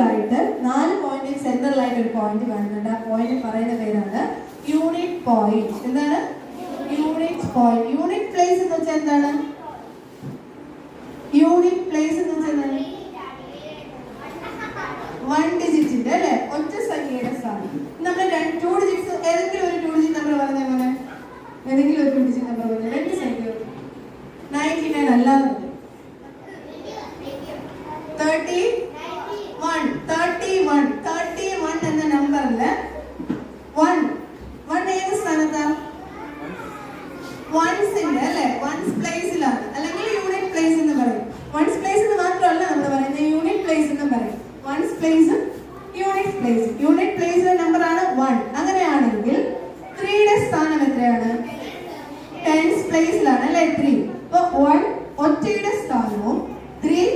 ആയിട്ട് 4 പോയിന്റ് സെൻട്രലായിട്ട് ഒരു പോയിന്റ് കാണുന്നുണ്ട്. ആ പോയിന്റ് പറയുന്ന പേരാണ് യൂണിറ്റ് പോയിന്റ്. എന്താണ് യൂണിറ്റ് പോയിന്റ്? യൂണിറ്റ് പ്ലേസ് എന്ന് വെച്ചാൽ എന്താണ്? യൂണിറ്റ് പ്ലേസ് എന്ന് വെച്ചാൽ എന്താണ്? 1 ഡിജിറ്റിന്റെ അല്ലെ, ഒറ്റ സംഖ്യയുടെ സ്ഥാനം. നമ്മൾ 2 ഡിജിറ്റ്സ്, ഏതെങ്കിലും ഒരു 2 ഡിജിറ്റ് നമ്പർ പറഞ്ഞ പോലെ, ഏതെങ്കിലും ഒരു 2 ഡിജിറ്റ് നമ്പർ പറഞ്ഞ 2 സംഖ്യ 99 അല്ലാതെ 31 എന്ന നമ്പറില് 1 ഏത് സ്ഥാനത്താ? വൺസിന്റെ അല്ലെ, വൺസ് പ്ലേസിലാണ്, അല്ലെങ്കിൽ യൂണിറ്റ് പ്ലേസ് എന്ന് പറയും. വൺസ് പ്ലേസ് എന്ന് മാത്രമല്ല നമ്മൾ പറയുന്നത്, യൂണിറ്റ് പ്ലേസ് എന്ന് പറയും. Ones place, unit place. Unit പ്ലേസിലെ നമ്പർ ആണ് 1. അങ്ങനെയാണെങ്കിൽ 3യുടെ സ്ഥാനം എത്രയാണ്? ടെൻസ് പ്ലേസിലാണ് അല്ലെ, 3. അപ്പൊ 1 ഒറ്റയുടെ സ്ഥാനവും 3